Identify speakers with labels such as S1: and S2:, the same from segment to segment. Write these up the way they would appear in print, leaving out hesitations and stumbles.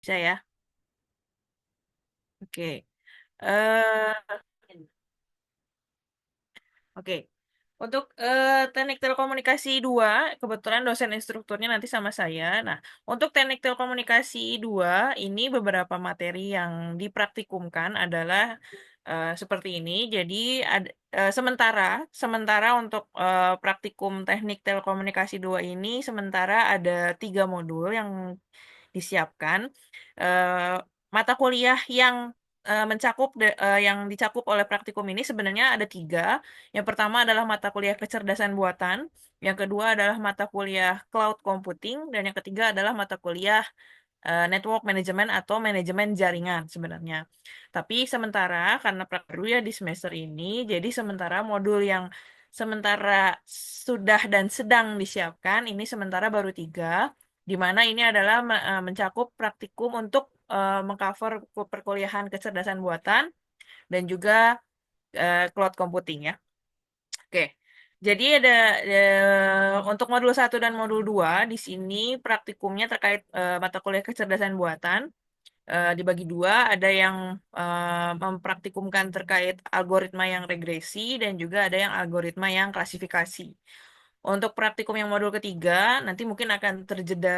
S1: Bisa ya? Oke. eh oke. Untuk teknik telekomunikasi 2, kebetulan dosen instrukturnya nanti sama saya. Nah, untuk teknik telekomunikasi 2, ini beberapa materi yang dipraktikumkan adalah seperti ini. Jadi, sementara sementara untuk praktikum teknik telekomunikasi 2 ini, sementara ada 3 modul yang disiapkan. Eh, Mata kuliah yang yang dicakup oleh praktikum ini sebenarnya ada 3. Yang pertama adalah mata kuliah kecerdasan buatan, yang kedua adalah mata kuliah cloud computing, dan yang ketiga adalah mata kuliah network management atau manajemen jaringan sebenarnya. Tapi sementara karena baru ya di semester ini, jadi sementara modul yang sementara sudah dan sedang disiapkan ini sementara baru 3, di mana ini adalah mencakup praktikum untuk mengcover perkuliahan kecerdasan buatan dan juga cloud computing ya. Oke. Jadi ada untuk modul 1 dan modul 2 di sini praktikumnya terkait mata kuliah kecerdasan buatan dibagi dua, ada yang mempraktikumkan terkait algoritma yang regresi dan juga ada yang algoritma yang klasifikasi. Untuk praktikum yang modul ketiga nanti mungkin akan terjeda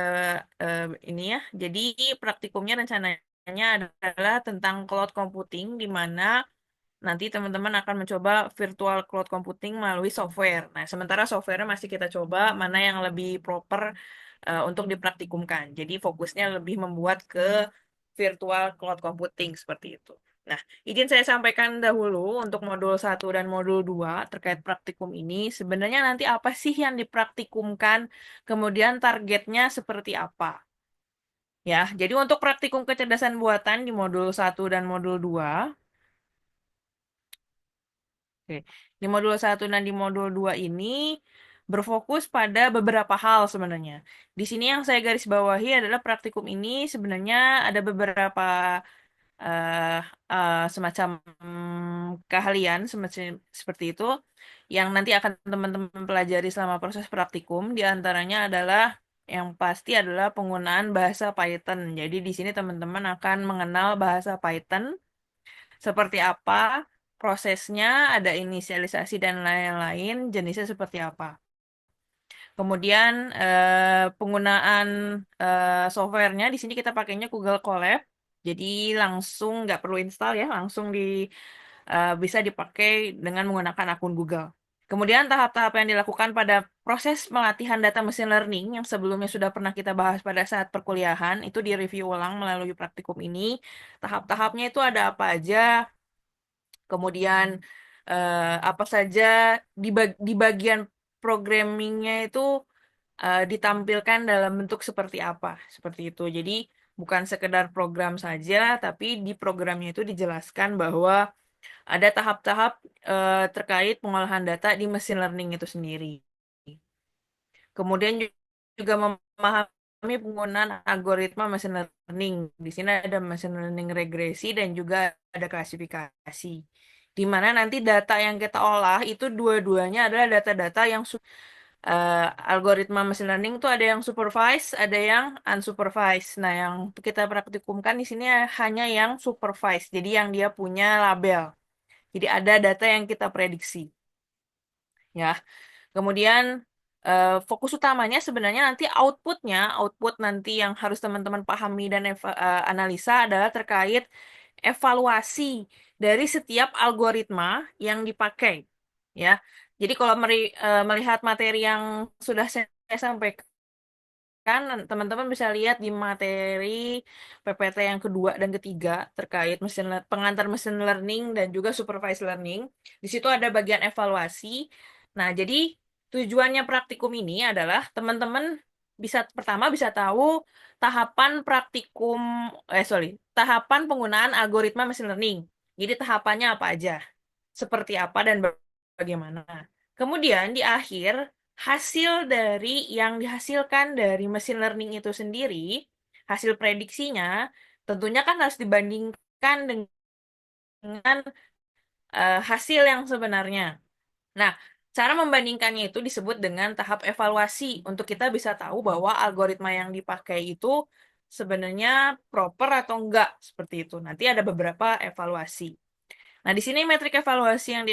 S1: ini ya. Jadi praktikumnya rencananya adalah tentang cloud computing di mana nanti teman-teman akan mencoba virtual cloud computing melalui software. Nah, sementara software masih kita coba mana yang lebih proper untuk dipraktikumkan. Jadi fokusnya lebih membuat ke virtual cloud computing seperti itu. Nah, izin saya sampaikan dahulu untuk modul 1 dan modul 2 terkait praktikum ini. Sebenarnya nanti apa sih yang dipraktikumkan, kemudian targetnya seperti apa? Ya, jadi untuk praktikum kecerdasan buatan di modul 1 dan modul 2. Oke. Di modul 1 dan di modul 2 ini berfokus pada beberapa hal sebenarnya. Di sini yang saya garis bawahi adalah praktikum ini sebenarnya ada beberapa eh, semacam keahlian semacam seperti itu yang nanti akan teman-teman pelajari selama proses praktikum. Di antaranya adalah yang pasti adalah penggunaan bahasa Python. Jadi di sini teman-teman akan mengenal bahasa Python seperti apa prosesnya, ada inisialisasi dan lain-lain, jenisnya seperti apa. Kemudian penggunaan softwarenya di sini kita pakainya Google Colab, jadi langsung nggak perlu install ya, langsung bisa dipakai dengan menggunakan akun Google. Kemudian tahap-tahap yang dilakukan pada proses pelatihan data machine learning yang sebelumnya sudah pernah kita bahas pada saat perkuliahan, itu direview ulang melalui praktikum ini. Tahap-tahapnya itu ada apa aja, kemudian apa saja di bagian programmingnya itu ditampilkan dalam bentuk seperti apa, seperti itu. Jadi bukan sekedar program saja, tapi di programnya itu dijelaskan bahwa ada tahap-tahap terkait pengolahan data di machine learning itu sendiri. Kemudian juga memahami penggunaan algoritma machine learning. Di sini ada machine learning regresi dan juga ada klasifikasi. Di mana nanti data yang kita olah itu dua-duanya adalah data-data yang eh, algoritma machine learning itu ada yang supervised, ada yang unsupervised. Nah, yang kita praktikumkan di sini hanya yang supervised. Jadi yang dia punya label. Jadi ada data yang kita prediksi. Ya. Kemudian fokus utamanya sebenarnya nanti output nanti yang harus teman-teman pahami dan analisa adalah terkait evaluasi dari setiap algoritma yang dipakai, ya. Jadi kalau melihat materi yang sudah saya sampaikan, teman-teman bisa lihat di materi PPT yang kedua dan ketiga terkait pengantar mesin learning dan juga supervised learning. Di situ ada bagian evaluasi. Nah, jadi tujuannya praktikum ini adalah teman-teman pertama bisa tahu tahapan praktikum tahapan penggunaan algoritma mesin learning. Jadi tahapannya apa aja, seperti apa dan bagaimana. Kemudian di akhir hasil dari yang dihasilkan dari mesin learning itu sendiri, hasil prediksinya tentunya kan harus dibandingkan dengan hasil yang sebenarnya. Nah, cara membandingkannya itu disebut dengan tahap evaluasi untuk kita bisa tahu bahwa algoritma yang dipakai itu sebenarnya proper atau enggak seperti itu. Nanti ada beberapa evaluasi. Nah, di sini metrik evaluasi yang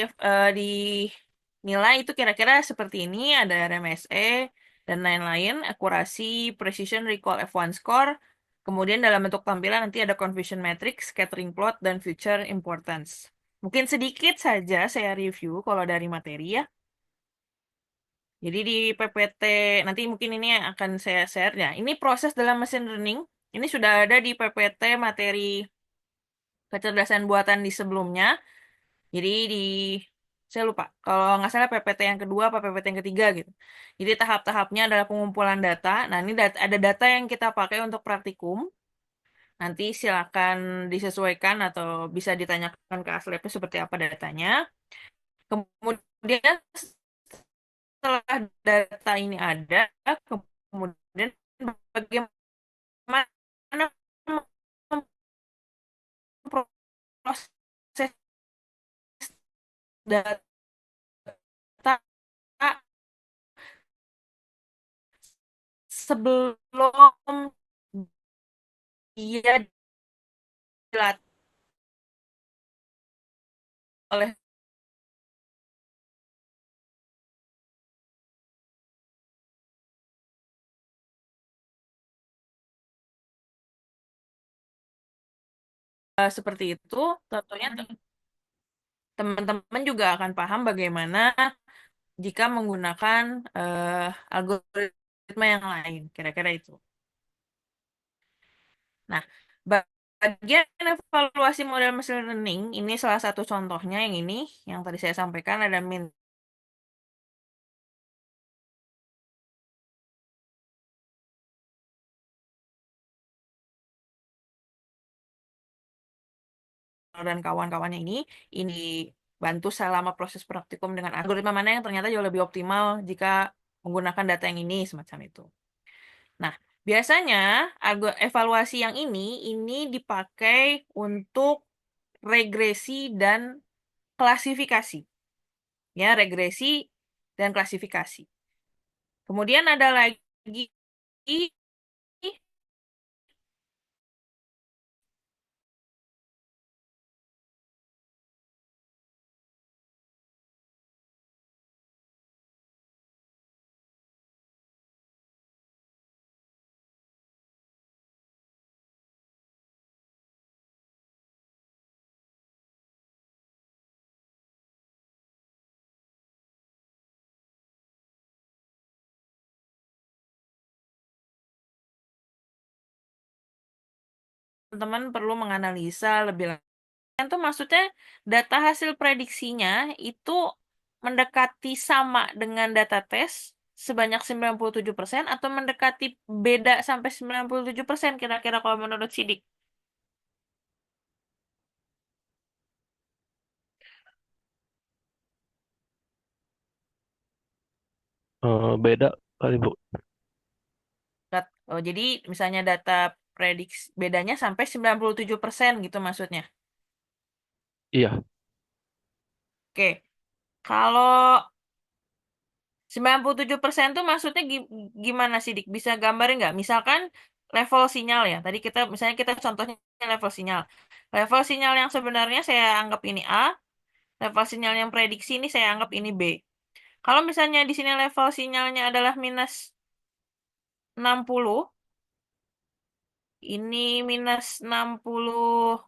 S1: dinilai itu kira-kira seperti ini, ada RMSE dan lain-lain, akurasi, precision, recall, F1 score. Kemudian dalam bentuk tampilan nanti ada confusion matrix, scattering plot, dan future importance. Mungkin sedikit saja saya review kalau dari materi ya. Jadi di PPT, nanti mungkin ini yang akan saya share ya. Ini proses dalam machine learning. Ini sudah ada di PPT materi kecerdasan buatan di sebelumnya. Jadi saya lupa, kalau nggak salah PPT yang kedua apa PPT yang ketiga gitu. Jadi tahap-tahapnya adalah pengumpulan data. Nah, ini ada data yang kita pakai untuk praktikum. Nanti silakan disesuaikan atau bisa ditanyakan ke Aslabnya seperti apa datanya. Kemudian setelah data ini ada, kemudian bagaimana memproses data sebelum dia dilatih oleh seperti itu, tentunya teman-teman juga akan paham bagaimana jika menggunakan algoritma yang lain, kira-kira itu. Nah, bagian evaluasi model machine learning, ini salah satu contohnya yang ini, yang tadi saya sampaikan ada min dan kawan-kawannya ini bantu selama proses praktikum dengan algoritma mana yang ternyata jauh lebih optimal jika menggunakan data yang ini, semacam itu. Nah, biasanya evaluasi yang ini dipakai untuk regresi dan klasifikasi. Ya, regresi dan klasifikasi. Kemudian ada lagi teman-teman perlu menganalisa lebih lanjut. Itu maksudnya data hasil prediksinya itu mendekati sama dengan data tes sebanyak 97% atau mendekati beda sampai 97% kira-kira kalau menurut Sidik.
S2: Beda kali Bu.
S1: Oh, jadi misalnya data prediksi bedanya sampai 97% gitu maksudnya.
S2: Iya.
S1: Oke. Kalau 97% tuh maksudnya gimana sih, Dik? Bisa gambarin nggak? Misalkan level sinyal ya. Tadi misalnya kita contohnya level sinyal. Level sinyal yang sebenarnya saya anggap ini A, level sinyal yang prediksi ini saya anggap ini B. Kalau misalnya di sini level sinyalnya adalah minus 60, ini minus 63,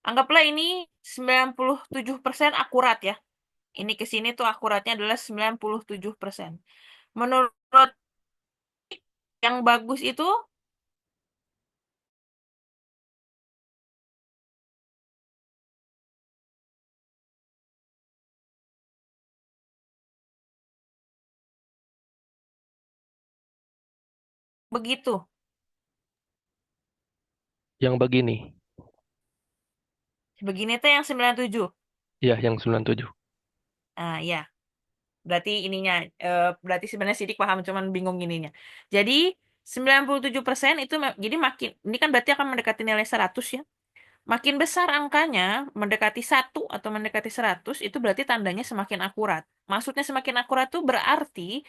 S1: anggaplah ini 97% akurat ya. Ini ke sini tuh akuratnya adalah 97%. Menurut yang bagus itu begitu.
S2: Yang begini.
S1: Begini tuh yang 97.
S2: Iya, yang 97.
S1: Ah, ya. Berarti berarti sebenarnya Sidik paham, cuman bingung ininya. Jadi 97% itu, jadi makin, ini kan berarti akan mendekati nilai 100 ya. Makin besar angkanya, mendekati 1 atau mendekati 100, itu berarti tandanya semakin akurat. Maksudnya semakin akurat tuh berarti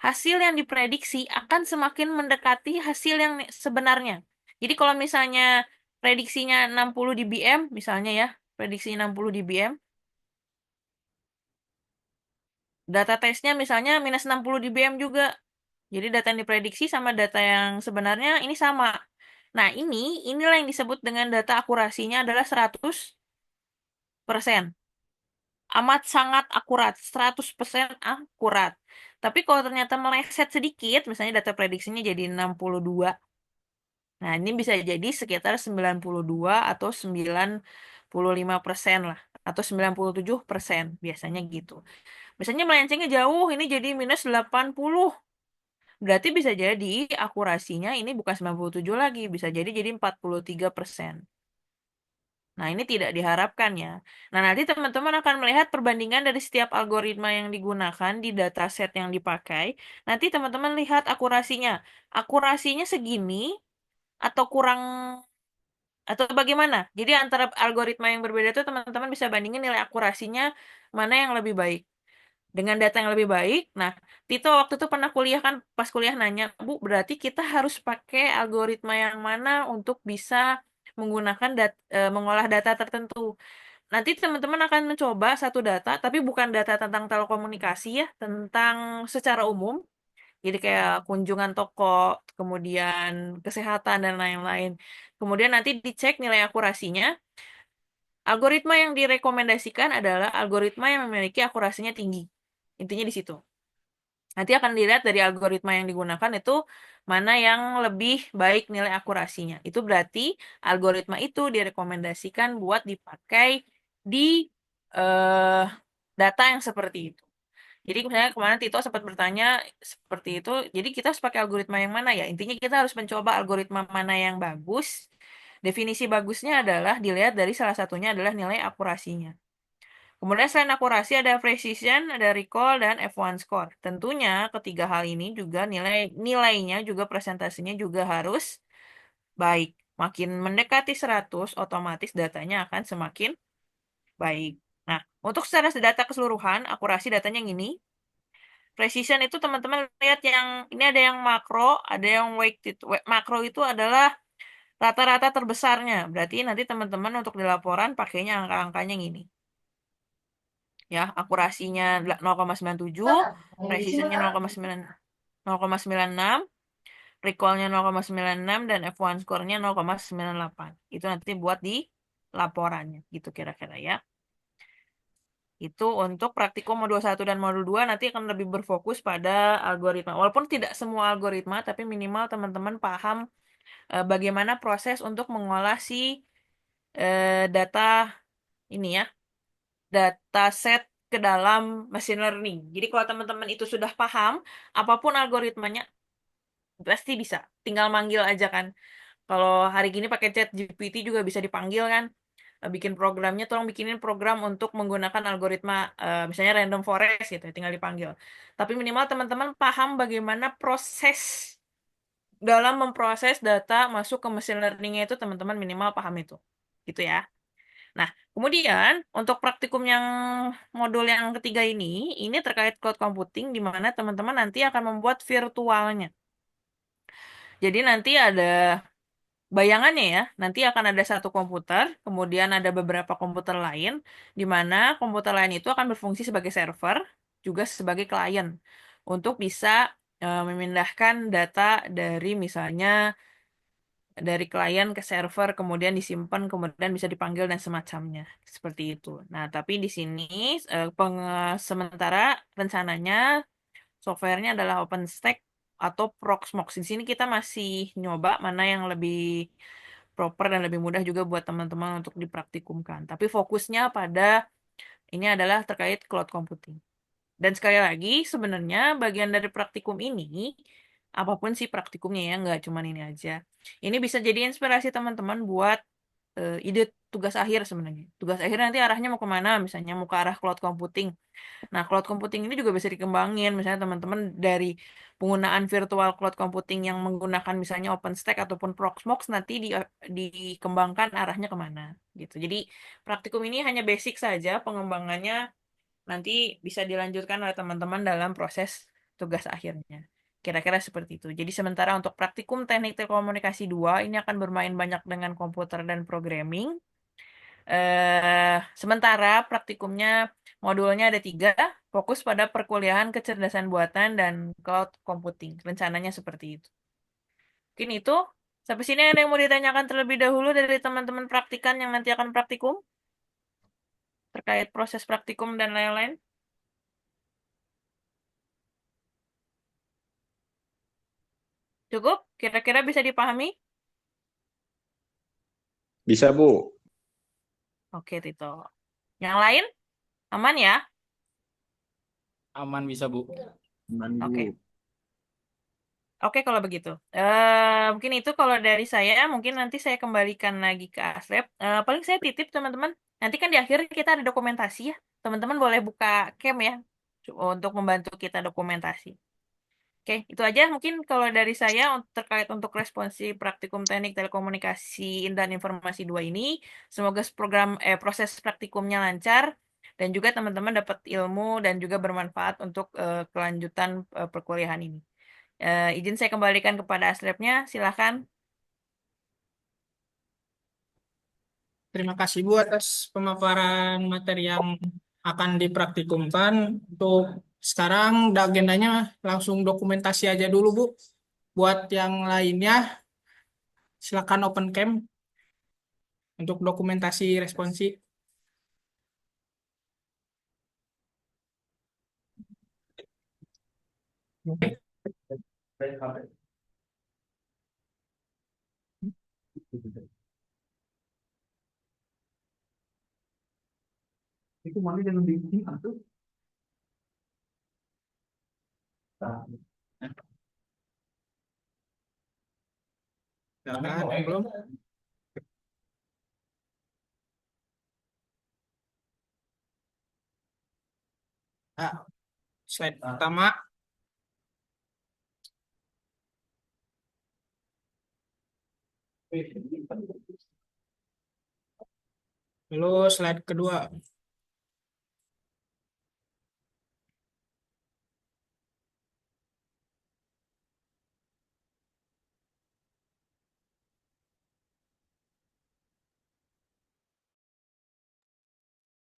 S1: hasil yang diprediksi akan semakin mendekati hasil yang sebenarnya. Jadi kalau misalnya prediksinya 60 dBm, misalnya ya, prediksi 60 dBm, data tesnya misalnya minus 60 dBm juga. Jadi data yang diprediksi sama data yang sebenarnya ini sama. Nah, inilah yang disebut dengan data akurasinya adalah 100%. Amat sangat akurat, 100% akurat. Tapi kalau ternyata meleset sedikit, misalnya data prediksinya jadi 62. Nah, ini bisa jadi sekitar 92 atau 95% lah. Atau 97% biasanya gitu. Misalnya melencengnya jauh, ini jadi minus 80. Berarti bisa jadi akurasinya ini bukan 97 lagi, bisa jadi 43%. Nah, ini tidak diharapkan ya. Nah, nanti teman-teman akan melihat perbandingan dari setiap algoritma yang digunakan di dataset yang dipakai. Nanti teman-teman lihat akurasinya. Akurasinya segini atau kurang atau bagaimana? Jadi antara algoritma yang berbeda itu teman-teman bisa bandingin nilai akurasinya mana yang lebih baik. Dengan data yang lebih baik. Nah, Tito waktu itu pernah kuliah kan, pas kuliah nanya, Bu, berarti kita harus pakai algoritma yang mana untuk bisa menggunakan mengolah data tertentu. Nanti teman-teman akan mencoba satu data, tapi bukan data tentang telekomunikasi ya, tentang secara umum. Jadi kayak kunjungan toko, kemudian kesehatan dan lain-lain. Kemudian nanti dicek nilai akurasinya. Algoritma yang direkomendasikan adalah algoritma yang memiliki akurasinya tinggi. Intinya di situ. Nanti akan dilihat dari algoritma yang digunakan itu mana yang lebih baik nilai akurasinya. Itu berarti algoritma itu direkomendasikan buat dipakai di eh, data yang seperti itu. Jadi misalnya kemarin Tito sempat bertanya seperti itu, jadi kita harus pakai algoritma yang mana ya? Intinya kita harus mencoba algoritma mana yang bagus. Definisi bagusnya adalah dilihat dari salah satunya adalah nilai akurasinya. Kemudian selain akurasi ada precision, ada recall, dan F1 score. Tentunya ketiga hal ini juga nilainya juga presentasinya juga harus baik. Makin mendekati 100, otomatis datanya akan semakin baik. Nah, untuk secara data keseluruhan, akurasi datanya yang ini. Precision itu teman-teman lihat yang ini ada yang makro, ada yang weighted. Makro itu adalah rata-rata terbesarnya. Berarti nanti teman-teman untuk di laporan pakainya angka-angkanya yang ini. Ya, akurasinya 0,97, precisionnya 0,96, recallnya 0,96, dan F1 score-nya 0,98. Itu nanti buat di laporannya, gitu kira-kira ya. Itu untuk praktikum modul 1 dan modul 2 nanti akan lebih berfokus pada algoritma. Walaupun tidak semua algoritma, tapi minimal teman-teman paham bagaimana proses untuk mengolah si data ini ya, dataset ke dalam machine learning. Jadi kalau teman-teman itu sudah paham, apapun algoritmanya pasti bisa. Tinggal manggil aja kan. Kalau hari gini pakai chat GPT juga bisa dipanggil kan. Bikin programnya, tolong bikinin program untuk menggunakan algoritma misalnya random forest gitu, ya, tinggal dipanggil. Tapi minimal teman-teman paham bagaimana proses dalam memproses data masuk ke machine learning-nya itu teman-teman minimal paham itu. Gitu ya. Nah, kemudian untuk praktikum yang modul yang ketiga ini terkait cloud computing di mana teman-teman nanti akan membuat virtualnya. Jadi nanti ada bayangannya ya, nanti akan ada satu komputer, kemudian ada beberapa komputer lain, di mana komputer lain itu akan berfungsi sebagai server, juga sebagai klien, untuk bisa memindahkan data dari misalnya dari klien ke server, kemudian disimpan, kemudian bisa dipanggil dan semacamnya. Seperti itu. Nah, tapi di sini sementara rencananya softwarenya adalah OpenStack atau Proxmox. Di sini kita masih nyoba mana yang lebih proper dan lebih mudah juga buat teman-teman untuk dipraktikumkan. Tapi fokusnya pada ini adalah terkait cloud computing. Dan sekali lagi, sebenarnya bagian dari praktikum ini, apapun sih praktikumnya ya, nggak cuma ini aja. Ini bisa jadi inspirasi teman-teman buat ide tugas akhir sebenarnya. Tugas akhir nanti arahnya mau kemana, misalnya mau ke arah cloud computing. Nah, cloud computing ini juga bisa dikembangin, misalnya teman-teman dari penggunaan virtual cloud computing yang menggunakan misalnya OpenStack ataupun Proxmox nanti dikembangkan arahnya kemana gitu. Jadi praktikum ini hanya basic saja pengembangannya nanti bisa dilanjutkan oleh teman-teman dalam proses tugas akhirnya. Kira-kira seperti itu. Jadi sementara untuk praktikum teknik telekomunikasi 2 ini akan bermain banyak dengan komputer dan programming. Sementara praktikumnya modulnya ada 3, fokus pada perkuliahan kecerdasan buatan dan cloud computing. Rencananya seperti itu. Mungkin itu. Sampai sini ada yang mau ditanyakan terlebih dahulu dari teman-teman praktikan yang nanti akan praktikum? Terkait proses praktikum dan lain-lain? Cukup? Kira-kira bisa dipahami?
S3: Bisa, Bu.
S1: Oke, Tito. Yang lain? Aman ya?
S4: Aman bisa, Bu.
S3: Aman, Bu.
S1: Oke. Oke, kalau begitu. Mungkin itu kalau dari saya, mungkin nanti saya kembalikan lagi ke Aslep. Paling saya titip teman-teman. Nanti kan di akhir kita ada dokumentasi ya. Teman-teman boleh buka cam ya untuk membantu kita dokumentasi. Oke, itu aja mungkin kalau dari saya terkait untuk responsi praktikum teknik telekomunikasi dan informasi 2 ini. Semoga proses praktikumnya lancar dan juga teman-teman dapat ilmu dan juga bermanfaat untuk kelanjutan perkuliahan ini. Izin saya kembalikan kepada Aslepnya, silakan.
S4: Terima kasih, Bu, atas pemaparan materi yang akan dipraktikumkan. Untuk sekarang agendanya langsung dokumentasi aja dulu, Bu. Buat yang lainnya, silakan open cam untuk dokumentasi responsi. Itu mana yang lebih tuh? Silakan, belum? Nah, slide pertama. Lalu slide kedua.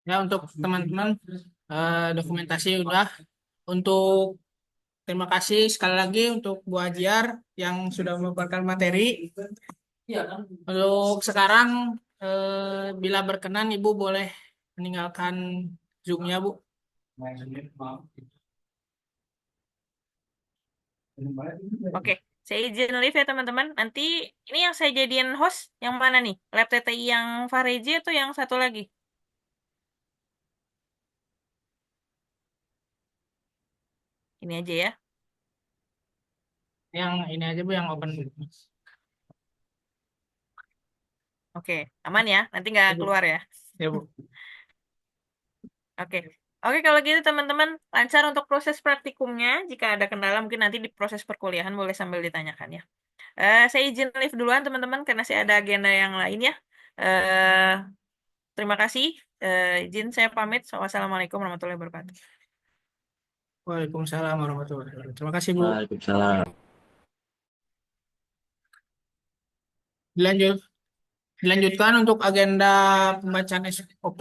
S4: Ya, untuk teman-teman dokumentasi udah. Untuk terima kasih sekali lagi untuk Bu Ajiar yang sudah memaparkan materi. Untuk sekarang, bila berkenan Ibu boleh meninggalkan Zoom-nya, Bu.
S1: Oke, saya izin live ya teman-teman. Nanti ini yang saya jadiin host yang mana nih? Lab TTI yang Fareji atau yang satu lagi? Ini aja ya.
S4: Yang ini aja, Bu, yang open.
S1: Oke, aman ya. Nanti nggak
S4: Ya, Bu.
S1: keluar ya.
S4: Ya, Bu.
S1: Oke. Oke, kalau gitu teman-teman lancar untuk proses praktikumnya. Jika ada kendala mungkin nanti di proses perkuliahan boleh sambil ditanyakan ya. Saya izin live duluan teman-teman karena saya ada agenda yang lain ya. Eh, Terima kasih. Izin saya pamit. Wassalamualaikum warahmatullahi wabarakatuh.
S4: Waalaikumsalam warahmatullahi wabarakatuh. Terima kasih, Bu.
S3: Waalaikumsalam.
S4: Dilanjutkan untuk agenda pembacaan SOP.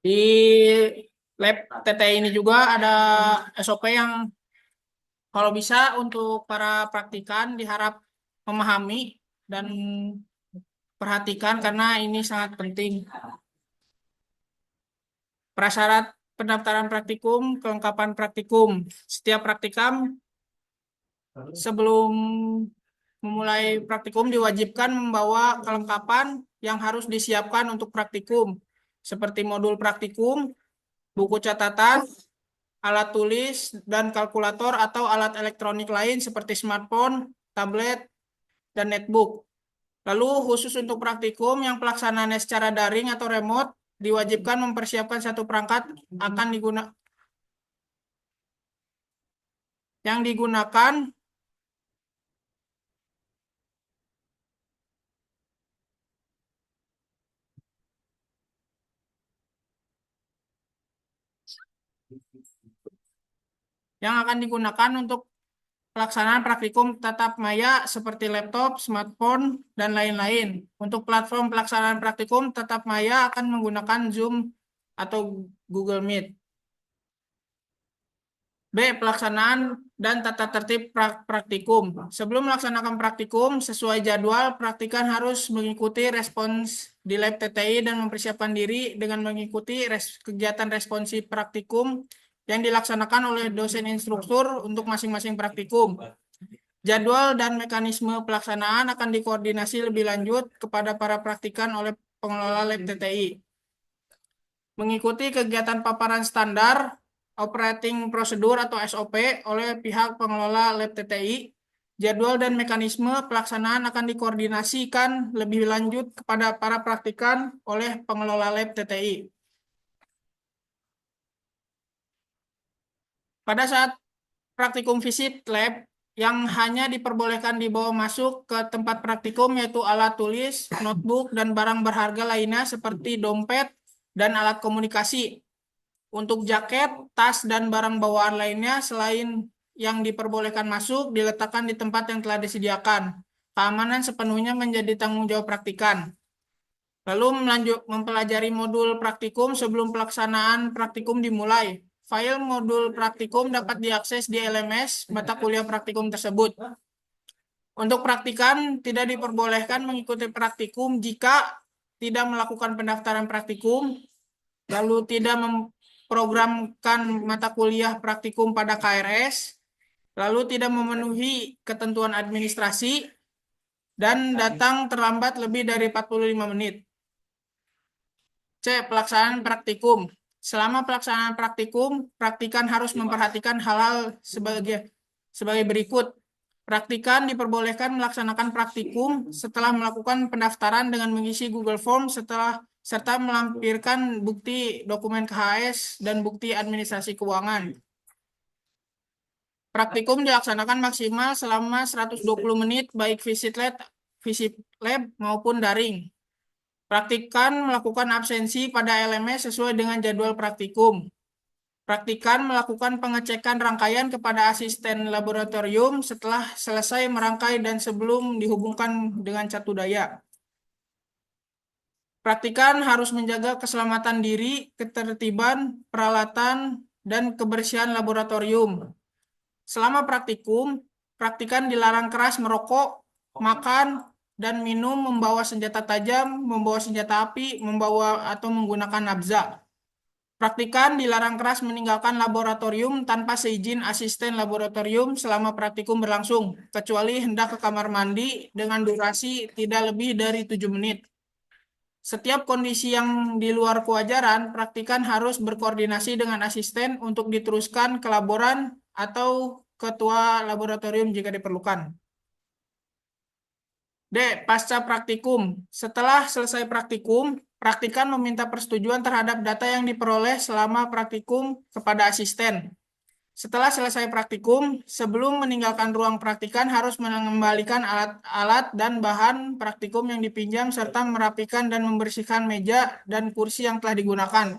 S4: Di lab TTI ini juga ada SOP yang kalau bisa untuk para praktikan diharap memahami dan perhatikan karena ini sangat penting. Prasyarat pendaftaran praktikum, kelengkapan praktikum. Setiap praktikum sebelum memulai praktikum diwajibkan membawa kelengkapan yang harus disiapkan untuk praktikum, seperti modul praktikum, buku catatan, alat tulis, dan kalkulator atau alat elektronik lain seperti smartphone, tablet, dan netbook. Lalu khusus untuk praktikum yang pelaksanaannya secara daring atau remote, diwajibkan mempersiapkan satu perangkat akan yang digunakan untuk pelaksanaan praktikum tatap maya seperti laptop, smartphone, dan lain-lain. Untuk platform pelaksanaan praktikum tatap maya akan menggunakan Zoom atau Google Meet. B. Pelaksanaan dan tata tertib praktikum. Sebelum melaksanakan praktikum, sesuai jadwal, praktikan harus mengikuti respons di lab TTI dan mempersiapkan diri dengan mengikuti kegiatan responsif praktikum yang dilaksanakan oleh dosen instruktur untuk masing-masing praktikum. Jadwal dan mekanisme pelaksanaan akan dikoordinasi lebih lanjut kepada para praktikan oleh pengelola lab TTI. Mengikuti kegiatan paparan standar operating prosedur atau SOP oleh pihak pengelola lab TTI. Jadwal dan mekanisme pelaksanaan akan dikoordinasikan lebih lanjut kepada para praktikan oleh pengelola lab TTI. Pada saat praktikum visit lab, yang hanya diperbolehkan dibawa masuk ke tempat praktikum yaitu alat tulis, notebook, dan barang berharga lainnya seperti dompet dan alat komunikasi. Untuk jaket, tas, dan barang bawaan lainnya selain yang diperbolehkan masuk diletakkan di tempat yang telah disediakan. Keamanan sepenuhnya menjadi tanggung jawab praktikan. Lalu mempelajari modul praktikum sebelum pelaksanaan praktikum dimulai. File modul praktikum dapat diakses di LMS mata kuliah praktikum tersebut. Untuk praktikan, tidak diperbolehkan mengikuti praktikum jika tidak melakukan pendaftaran praktikum, lalu tidak memprogramkan mata kuliah praktikum pada KRS, lalu tidak memenuhi ketentuan administrasi, dan datang terlambat lebih dari 45 menit. C. Pelaksanaan praktikum. Selama pelaksanaan praktikum, praktikan harus memperhatikan hal-hal sebagai berikut. Praktikan diperbolehkan melaksanakan praktikum setelah melakukan pendaftaran dengan mengisi Google Form serta melampirkan bukti dokumen KHS dan bukti administrasi keuangan. Praktikum dilaksanakan maksimal selama 120 menit baik visit lab maupun daring. Praktikan melakukan absensi pada LMS sesuai dengan jadwal praktikum. Praktikan melakukan pengecekan rangkaian kepada asisten laboratorium setelah selesai merangkai dan sebelum dihubungkan dengan catu daya. Praktikan harus menjaga keselamatan diri, ketertiban, peralatan, dan kebersihan laboratorium. Selama praktikum, praktikan dilarang keras merokok, makan, dan minum, membawa senjata tajam, membawa senjata api, membawa atau menggunakan nabza. Praktikan dilarang keras meninggalkan laboratorium tanpa seizin asisten laboratorium selama praktikum berlangsung, kecuali hendak ke kamar mandi dengan durasi tidak lebih dari 7 menit. Setiap kondisi yang di luar kewajaran, praktikan harus berkoordinasi dengan asisten untuk diteruskan ke laboran atau ketua laboratorium jika diperlukan. D. Pasca praktikum. Setelah selesai praktikum, praktikan meminta persetujuan terhadap data yang diperoleh selama praktikum kepada asisten. Setelah selesai praktikum, sebelum meninggalkan ruang praktikan harus mengembalikan alat-alat dan bahan praktikum yang dipinjam serta merapikan dan membersihkan meja dan kursi yang telah digunakan.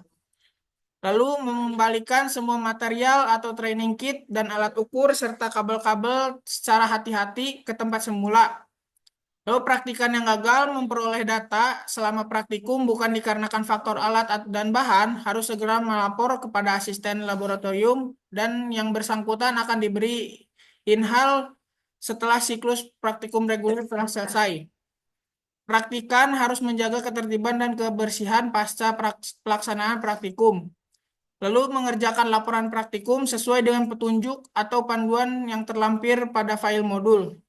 S4: Lalu mengembalikan semua material atau training kit dan alat ukur serta kabel-kabel secara hati-hati ke tempat semula. Lalu praktikan yang gagal memperoleh data selama praktikum bukan dikarenakan faktor alat dan bahan, harus segera melapor kepada asisten laboratorium dan yang bersangkutan akan diberi inhal setelah siklus praktikum reguler telah selesai. Praktikan harus menjaga ketertiban dan kebersihan pasca pelaksanaan praktikum. Lalu mengerjakan laporan praktikum sesuai dengan petunjuk atau panduan yang terlampir pada file modul.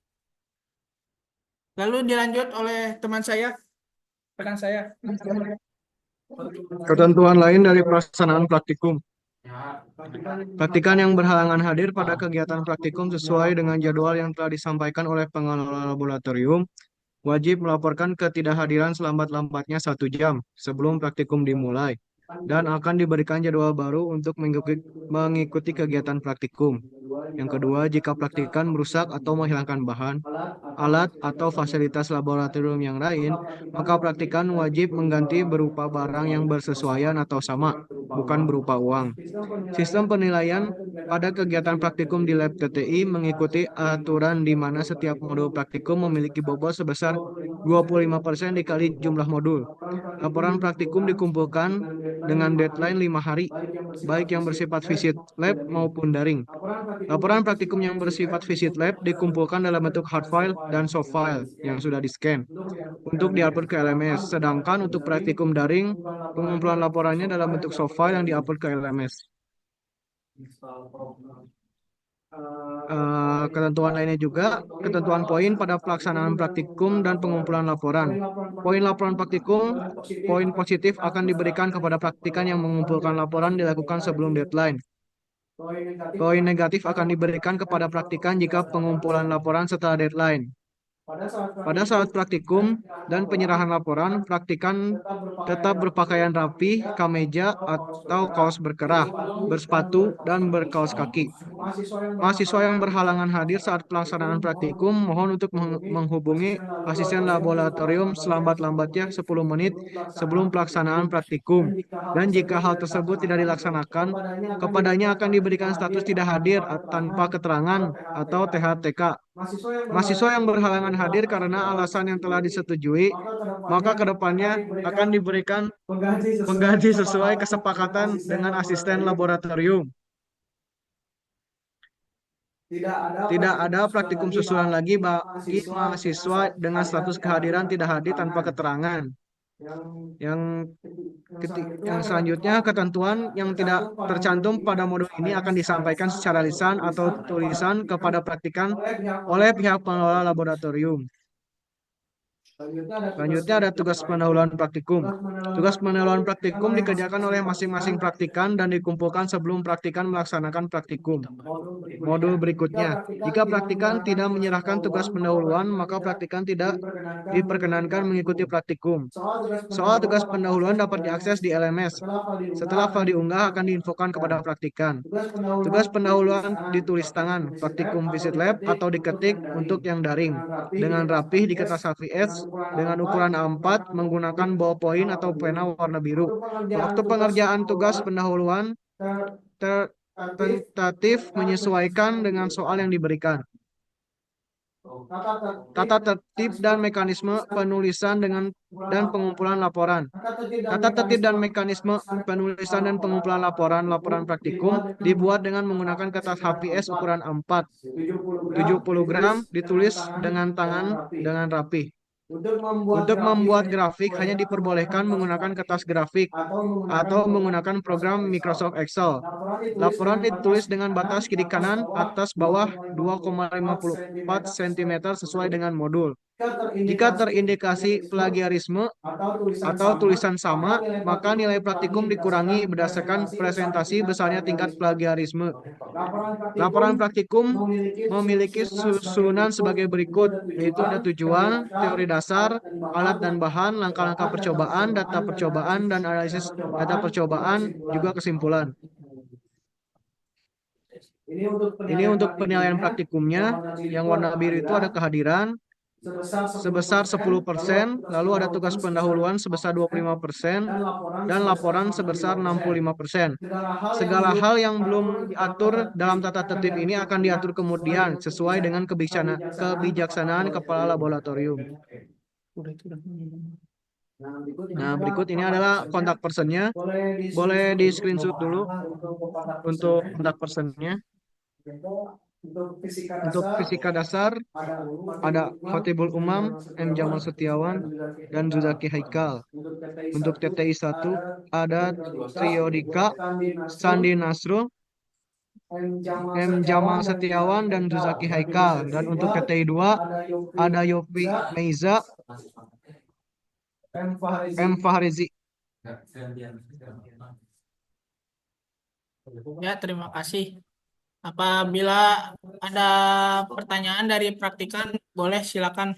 S4: Lalu dilanjut oleh teman saya, rekan saya.
S5: Ketentuan lain dari pelaksanaan praktikum. Praktikan yang berhalangan hadir pada kegiatan praktikum sesuai dengan jadwal yang telah disampaikan oleh pengelola laboratorium wajib melaporkan ketidakhadiran selambat-lambatnya 1 jam sebelum praktikum dimulai dan akan diberikan jadwal baru untuk mengikuti kegiatan praktikum. Yang kedua, jika praktikan merusak atau menghilangkan bahan, alat, atau fasilitas laboratorium yang lain, maka praktikan wajib mengganti berupa barang yang bersesuaian atau sama, bukan berupa uang. Sistem penilaian pada kegiatan praktikum di lab TTI mengikuti aturan di mana setiap modul praktikum memiliki bobot sebesar 25% dikali jumlah modul. Laporan praktikum dikumpulkan dengan deadline 5 hari, baik yang bersifat visit lab maupun daring. Laporan praktikum yang bersifat visit lab dikumpulkan dalam bentuk hard file dan soft file yang sudah di-scan untuk diupload ke LMS. Sedangkan untuk praktikum daring, pengumpulan laporannya dalam bentuk soft file yang diupload ke LMS. Ketentuan lainnya juga, ketentuan poin pada pelaksanaan praktikum dan pengumpulan laporan. Poin laporan praktikum, poin positif akan diberikan kepada praktikan yang mengumpulkan laporan dilakukan sebelum deadline. Poin negatif akan diberikan kepada praktikan jika pengumpulan laporan setelah deadline. Pada saat praktikum dan penyerahan laporan, praktikan tetap berpakaian rapi, kemeja atau kaos berkerah, bersepatu, dan berkaos kaki. Mahasiswa yang berhalangan hadir saat pelaksanaan praktikum mohon untuk menghubungi asisten laboratorium selambat-lambatnya 10 menit sebelum pelaksanaan praktikum. Dan jika hal tersebut tidak dilaksanakan, kepadanya akan diberikan status tidak hadir tanpa keterangan atau THTK. Mahasiswa yang berhalangan hadir karena alasan yang telah disetujui, maka kedepannya akan diberikan pengganti sesuai kesepakatan dengan asisten laboratorium. Tidak ada praktikum susulan lagi bagi mahasiswa dengan status kehadiran tidak hadir tanpa keterangan. Yang selanjutnya, ketentuan yang tidak tercantum pada modul ini akan disampaikan secara lisan atau tulisan kepada praktikan oleh pihak pengelola laboratorium. Selanjutnya ada tugas pendahuluan praktikum. Tugas pendahuluan praktikum dikerjakan oleh masing-masing praktikan dan dikumpulkan sebelum praktikan melaksanakan praktikum. Modul berikutnya, jika praktikan tidak menyerahkan tugas pendahuluan, maka praktikan tidak diperkenankan mengikuti praktikum. Soal tugas pendahuluan dapat diakses di LMS. Setelah file diunggah akan diinfokan kepada praktikan. Tugas pendahuluan ditulis tangan, praktikum visit lab atau diketik untuk yang daring. Dengan rapih di kertas HVS dengan ukuran A4 menggunakan ballpoint atau pena warna biru. Waktu pengerjaan tugas pendahuluan tentatif menyesuaikan dengan soal yang diberikan. Tata tertib dan mekanisme penulisan dan pengumpulan laporan. Tata tertib dan mekanisme penulisan dan pengumpulan laporan praktikum dibuat dengan menggunakan kertas HVS ukuran A4. 70 gram ditulis dengan tangan dengan rapi. Untuk membuat grafik hanya diperbolehkan menggunakan kertas grafik atau menggunakan program Microsoft Excel. Laporan ditulis dengan batas kiri kanan atas bawah 2,54 cm sesuai dengan modul. Jika terindikasi plagiarisme atau tulisan sama, maka nilai praktikum dikurangi berdasarkan presentasi besarnya tingkat plagiarisme. Laporan praktikum memiliki susunan sebagai berikut, yaitu ada tujuan, teori dasar, alat dan bahan, langkah-langkah percobaan, data percobaan, dan analisis data percobaan, juga kesimpulan. Ini untuk penilaian praktikumnya. Yang warna biru itu ada kehadiran sebesar 10%, lalu ada tugas pendahuluan sebesar 25%, dan laporan sebesar 65%. Segala hal yang belum diatur dalam tata tertib ini akan diatur kemudian sesuai dengan kebijaksanaan kepala laboratorium. Nah, berikut ini adalah kontak personnya. Boleh di screenshot dulu untuk kontak personnya. Untuk fisika dasar ada Khotibul Umam, M. Jamal Setiawan, dan Zuzaki Haikal. Untuk TTI 1 ada Triodika, Sandi Nasrul, M. Jamal Setiawan, dan Zuzaki Haikal. Dan untuk TTI 2 ada Yofi Meiza, M. Fahrizi.
S4: Ya, terima kasih. Apabila ada pertanyaan dari praktikan, boleh silakan.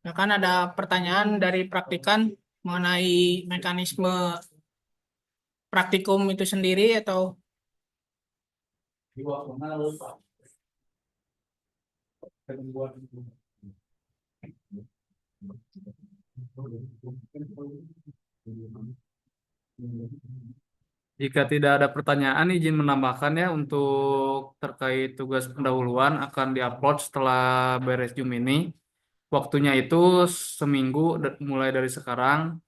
S4: Ya kan ada pertanyaan dari praktikan mengenai mekanisme praktikum itu sendiri atau
S6: Jika tidak ada pertanyaan, izin menambahkan ya untuk terkait tugas pendahuluan akan diupload setelah beres Zoom ini. Waktunya itu seminggu mulai dari sekarang.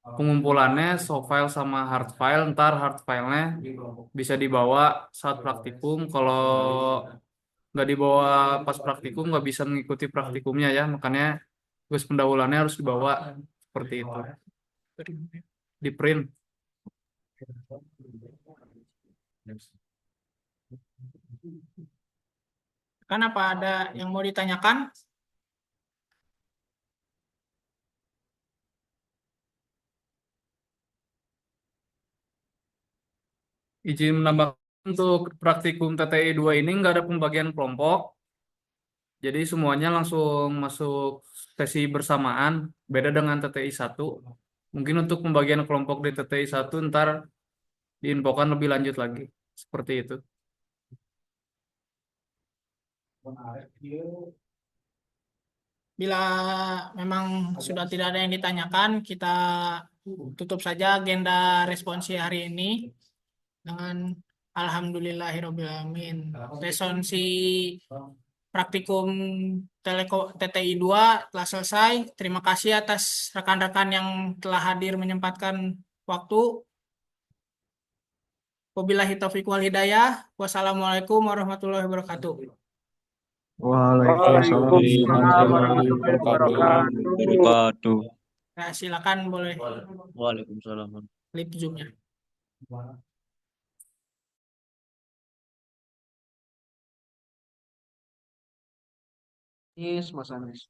S6: Pengumpulannya soft file sama hard file. Ntar hard filenya bisa dibawa saat praktikum. Kalau nggak dibawa pas praktikum, nggak bisa mengikuti praktikumnya ya. Makanya tugas pendahuluannya harus dibawa seperti itu. Di print.
S4: kan apa ada yang mau ditanyakan?
S6: Izin menambah untuk praktikum TTI 2 ini nggak ada pembagian kelompok. Jadi semuanya langsung masuk sesi bersamaan, beda dengan TTI 1. Mungkin untuk pembagian kelompok di TTI 1 ntar diinfokan lebih lanjut lagi. Seperti itu.
S4: Bila memang sudah tidak ada yang ditanyakan, kita tutup saja agenda responsi hari ini dengan Alhamdulillahirobbilalamin. Responsi praktikum TTI 2 telah selesai. Terima kasih atas rekan-rekan yang telah hadir menyempatkan waktu. Wabillahi taufiq wal hidayah. Wassalamualaikum warahmatullahi wabarakatuh.
S5: Waalaikumsalam
S3: Waalaikumsalam
S5: warahmatullahi wabarakatuh.
S3: wabarakatuh.
S4: Nah, silakan boleh
S3: Waalaikumsalam.
S4: lip zoom-nya.
S5: Yes, Mas Anis.